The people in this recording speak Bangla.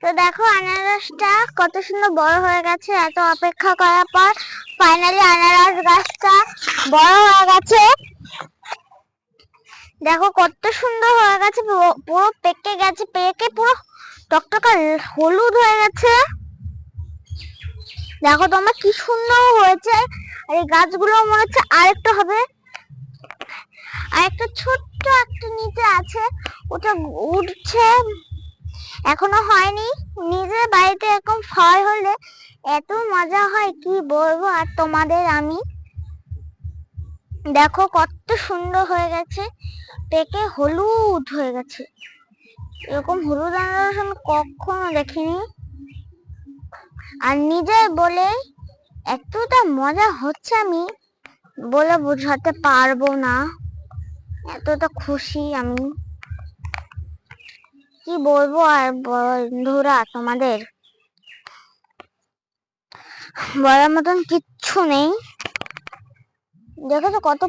তো দেখো আনারসটা কত সুন্দর বড় হয়ে গেছে। এত অপেক্ষা করার পর ফাইনালি আনারস গাছটা বড় হয়ে গেছে। দেখো কত সুন্দর হয়ে গেছে, পুরো পেকে গেছে, পেকে পুরো টকটকা হলুদ হয়ে গেছে। দেখো তোমরা কি সুন্দর হয়েছে। আর এই গাছগুলো মনে হচ্ছে আরেকটা হবে, আর একটা ছোট্ট একটা নিচে আছে, ওটা উঠছে, এখনো হয়নি। নিজের বাড়িতে এরকম ফল হলে এত মজা হয় কি বলবো আর তোমাদের আমি। দেখো কত সুন্দর হয়ে গেছে, পেকে হলুদ হয়ে গেছে। এরকম হলুদ আনারস আমি কখনো দেখিনি। আর নিজে বলে এতটা মজা হচ্ছে আমি বলে বোঝাতে পারবো না, এতটা খুশি আমি কি বলবো। আর বন্ধুরা তোমাদের বলার মতন কিচ্ছু নেই। দেখো তো কত